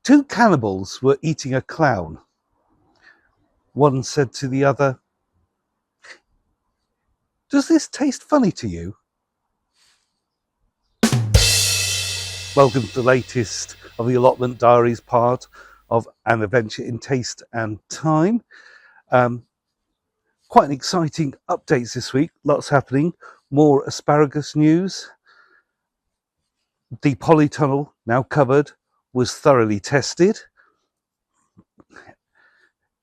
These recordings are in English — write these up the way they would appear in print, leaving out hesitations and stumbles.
Two cannibals were eating a clown. One said to the other, "Does this taste funny to you?" Welcome to the latest of the Allotment Diaries, part of an adventure in taste and time. Quite an exciting updates this week, lots happening. More asparagus news. The polytunnel, now covered, was thoroughly tested.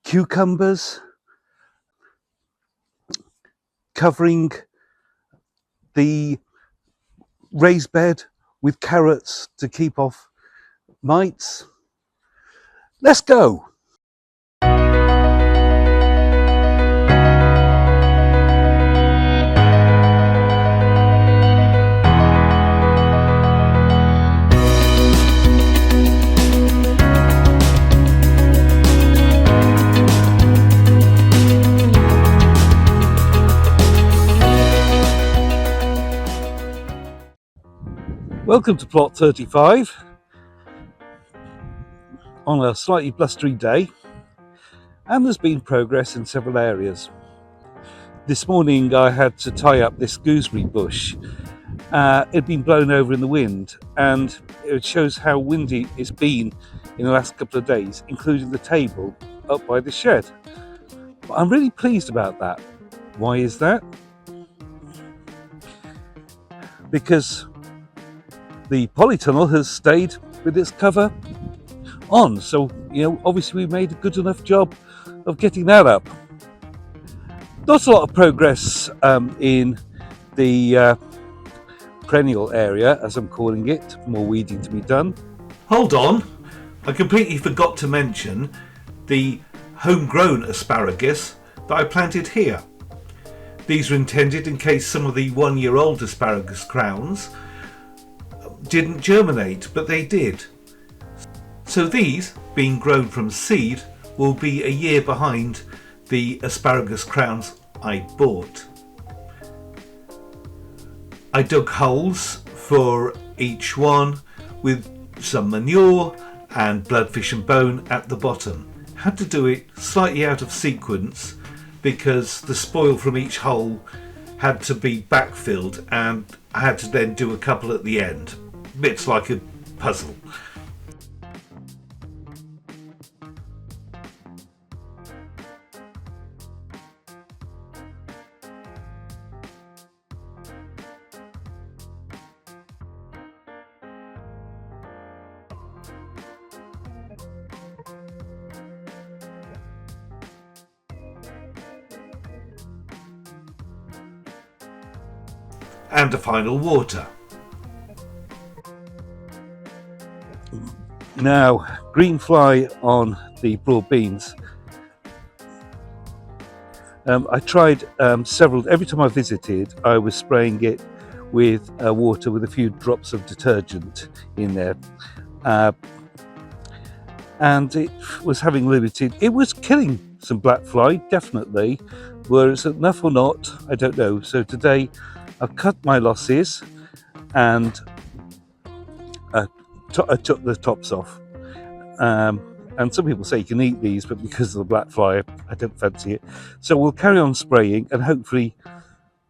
Cucumbers, covering the raised bed with carrots to keep off mites. Let's go. Welcome to plot 35 on a slightly blustery day, and there's been progress in several areas. This morning I had to tie up this gooseberry bush. It'd been blown over in the wind, and it shows how windy it's been in the last couple of days, including the table up by the shed. But I'm really pleased about that. Why is that? Because the polytunnel has stayed with its cover on, so obviously we made a good enough job of getting that up. Not a lot of progress in the perennial area, as I'm calling it. More weeding to be done. Hold on, I completely forgot to mention the homegrown asparagus that I planted here. These are intended in case some of the 1-year-old asparagus crowns didn't germinate, but they did. So these, being grown from seed, will be a year behind the asparagus crowns I bought. I dug holes for each one with some manure and bloodfish and bone at the bottom. Had to do it slightly out of sequence because the spoil from each hole had to be backfilled, and I had to then do a couple at the end. Bits like a puzzle. And a final water. Now, green fly on the broad beans. I tried several. Every time I visited, I was spraying it with water with a few drops of detergent in there, and it was having limited. It was killing some blackfly, definitely. Whereas enough or not, I don't know. So today, I've cut my losses and I took the tops off. And some people say you can eat these, but because of the blackfly, I don't fancy it. So we'll carry on spraying and hopefully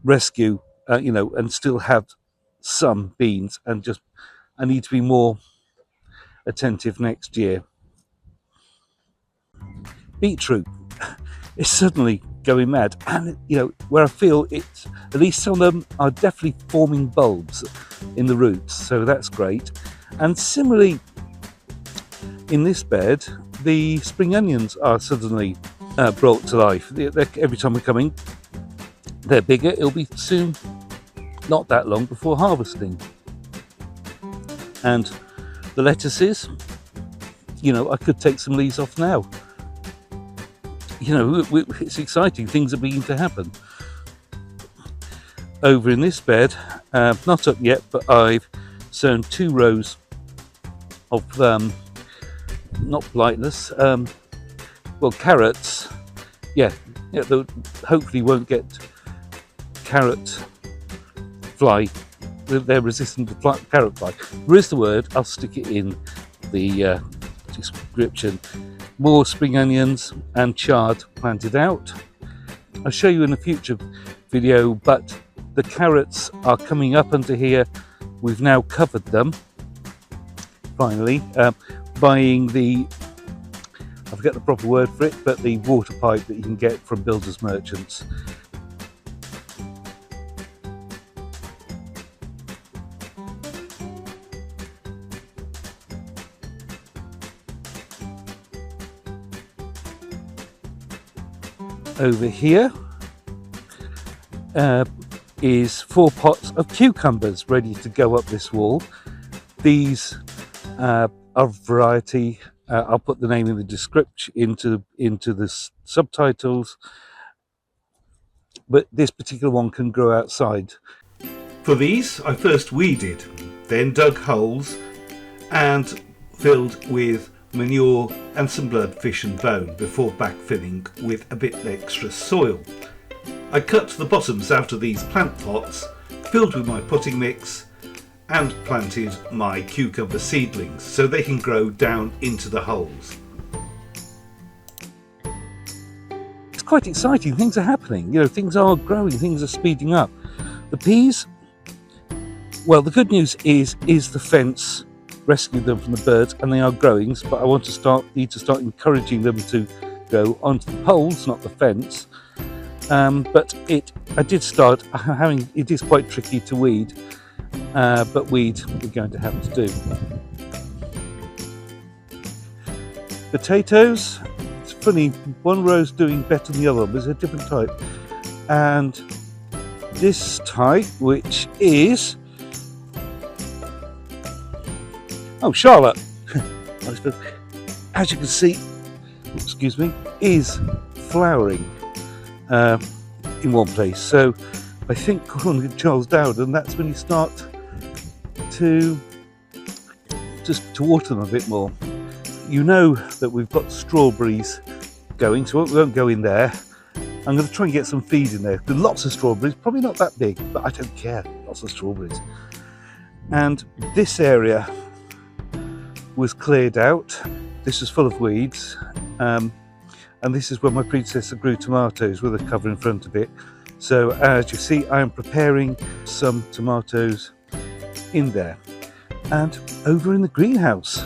rescue, and still have some beans. And I need to be more attentive next year. Beetroot is suddenly going mad, and where I feel it's, at least some of them are definitely forming bulbs in the roots, so that's great. And similarly, in this bed, the spring onions are suddenly brought to life. Every time we're coming, they're bigger. It'll be soon, not that long before harvesting. And the lettuces, I could take some leaves off now. It's exciting. Things are beginning to happen. Over in this bed, not up yet, but I've sown 2 rows of not blightless, carrots. They hopefully won't get carrot fly. They're resistant to carrot fly. There is the word. I'll stick it in the description. More spring onions and chard planted out. I'll show you in a future video, but the carrots are coming up under here. We've now covered them, finally, buying the, I forget the proper word for it, but the water pipe that you can get from builders merchants. Over here is 4 pots of cucumbers ready to go up this wall. These are variety. I'll put the name in the description into the subtitles, but this particular one can grow outside. For these, I first weeded, then dug holes and filled with manure and some blood, fish and bone before backfilling with a bit extra soil. I cut the bottoms out of these plant pots, filled with my potting mix and planted my cucumber seedlings so they can grow down into the holes. It's quite exciting, things are happening, things are growing, things are speeding up. The peas, well, the good news is the fence rescued them from the birds and they are growing, but I need to start encouraging them to go onto the poles, not the fence. But I did start having, it is quite tricky to weed, but weed we're going to have to do. Potatoes, it's funny, one row's doing better than the other, but it's a different type. And this type, which is, oh, Charlotte, as you can see, excuse me, is flowering in one place. So I think calling it Charles Dowden, and that's when you start to water them a bit more. You know that we've got strawberries going, so we won't go in there. I'm going to try and get some feed in there. There's lots of strawberries, probably not that big, but I don't care. Lots of strawberries. And this area was cleared out. This was full of weeds, and this is where my predecessor grew tomatoes with a cover in front of it. So as you see, I am preparing some tomatoes in there. And over in the greenhouse,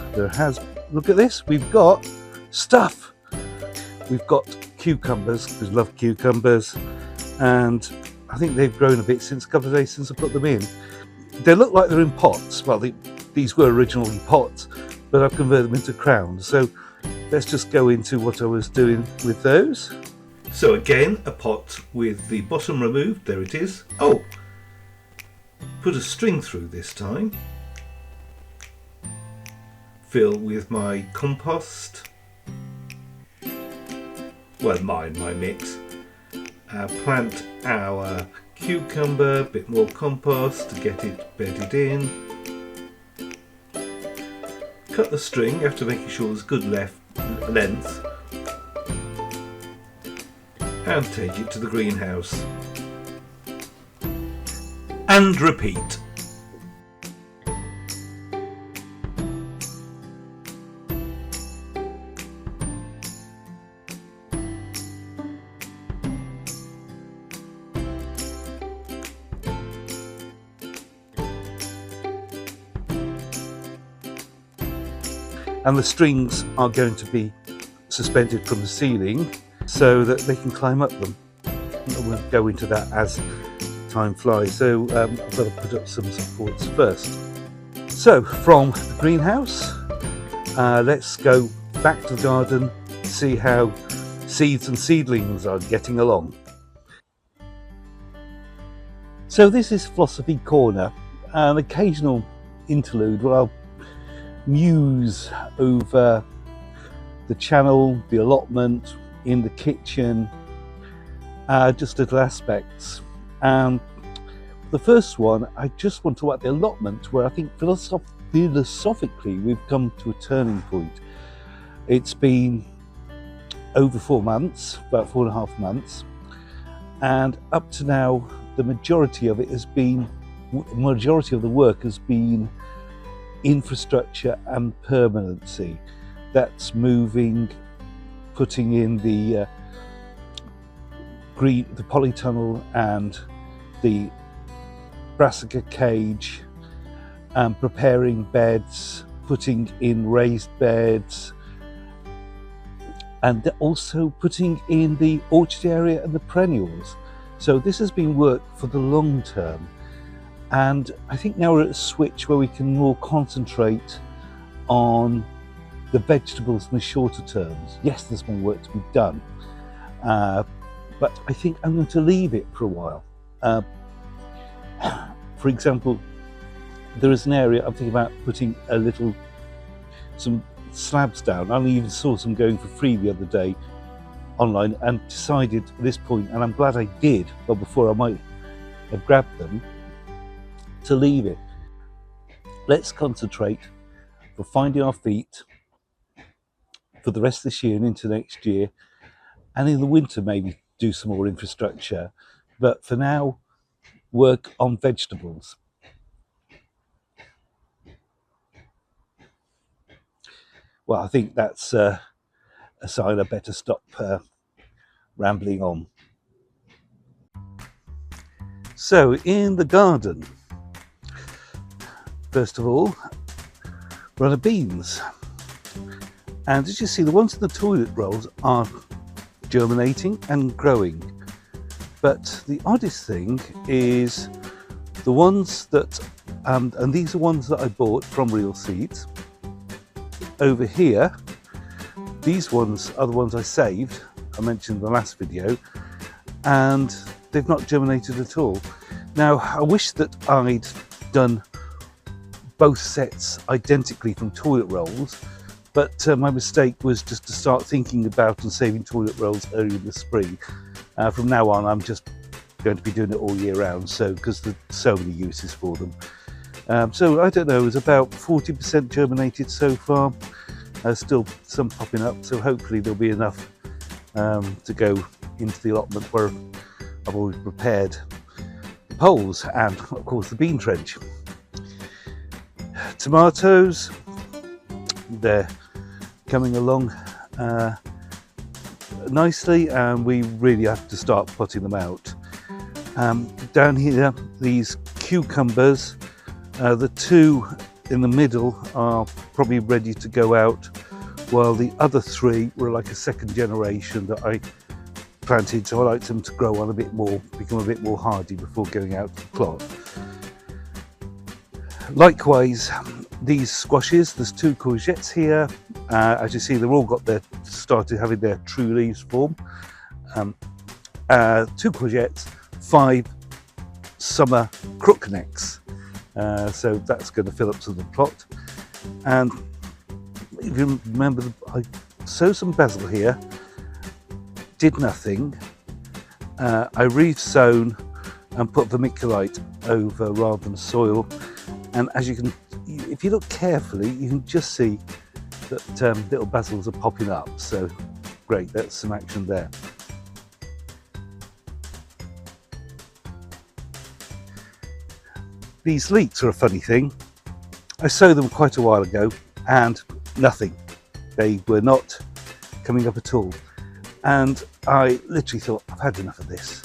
look at this, we've got stuff. We've got cucumbers, because I love cucumbers, and I think they've grown a bit since a couple of days since I put them in. They look like they're in pots. Well, these were originally pots, but I've converted them into crowns. So let's just go into what I was doing with those. So again, a pot with the bottom removed, there it is. Oh, put a string through this time. Fill with my compost. Well, my mix. Plant our cucumber, a bit more compost to get it bedded in. Cut the string after making sure there's good length, and take it to the greenhouse. And repeat. And the strings are going to be suspended from the ceiling so that they can climb up them. We'll go into that as time flies. So I've got to put up some supports first. So from the greenhouse, let's go back to the garden, see how seeds and seedlings are getting along. So this is Fillosiffee Corner, an occasional interlude where I'll muse over the channel, the allotment, in the kitchen, just little aspects. And the first one, I just want to talk about the allotment, where I think philosophically we've come to a turning point. It's been over 4 months, about 4.5 months, and up to now the majority of the work has been infrastructure and permanency. that's moving, putting in the polytunnel and the brassica cage, preparing beds, putting in raised beds, and also putting in the orchard area and the perennials. So this has been work for the long term, and I think now we're at a switch where we can more concentrate on the vegetables in the shorter terms. Yes, there's more work to be done, but I think I'm going to leave it for a while. For example, there is an area I'm thinking about putting some slabs down. I even saw some going for free the other day online, and decided at this point, and I'm glad I did, but before I might have grabbed them, to leave it. Let's concentrate for finding our feet for the rest of this year and into next year, and in the winter maybe do some more infrastructure, but for now work on vegetables. Well, I think that's a sign I better stop rambling on. So in the garden, first of all, run of beans, and as you see, the ones in the toilet rolls are germinating and growing, but the oddest thing is the ones that and these are ones that I bought from Real Seeds. Over here, these ones are the ones I saved, I mentioned in the last video, and they've not germinated at all. Now, I wish that I'd done both sets identically from toilet rolls, but my mistake was just to start thinking about and saving toilet rolls early in the spring. From now on, I'm just going to be doing it all year round, so because there's so many uses for them. So I don't know, it's about 40% germinated so far. Still some popping up, so hopefully there'll be enough to go into the allotment where I've already prepared the poles and of course the bean trench. Tomatoes, they're coming along nicely, and we really have to start potting them out. Down here, these cucumbers, the two in the middle are probably ready to go out, while the other three were like a second generation that I planted, so I like them to grow on a bit more, become a bit more hardy before going out to the plot. Likewise, these squashes, there's two courgettes here. As you see, they've all got started having their true leaves form. Two courgettes, 5 summer crooknecks. So that's going to fill up to the plot. And if you remember, I sowed some basil here, did nothing. I re-sown and put vermiculite over rather than soil. And as you can, if you look carefully, you can just see that little basils are popping up. So great, that's some action there. These leeks are a funny thing. I sowed them quite a while ago and nothing. They were not coming up at all. And I literally thought, I've had enough of this.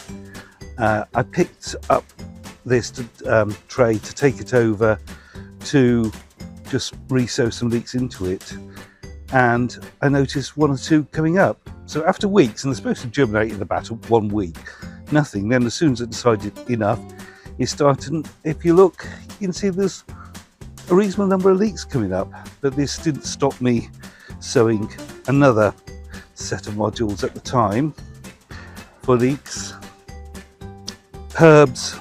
I picked up this tray to take it over to just re-sow some leeks into it. And I noticed 1 or 2 coming up. So after weeks, and they're supposed to germinate in about 1 week, nothing. Then as soon as I decided enough, it started, and if you look, you can see there's a reasonable number of leeks coming up, but this didn't stop me sowing another set of modules at the time for leeks. Herbs,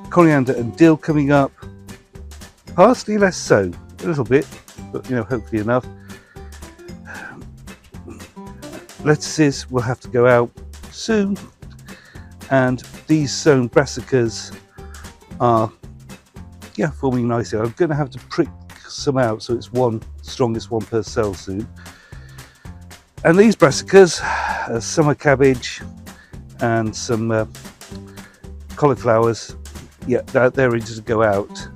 coriander and dill coming up, parsley less so, a little bit, but hopefully enough. Lettuces will have to go out soon, and these sown brassicas are forming nicely. I'm going to have to prick some out so it's strongest one per cell soon. And these brassicas, summer cabbage and some cauliflowers, they're ready to go out.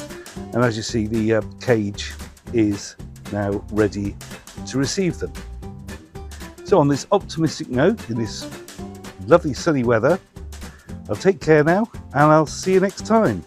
And as you see, the cage is now ready to receive them. So on this optimistic note, in this lovely sunny weather, I'll take care now and I'll see you next time.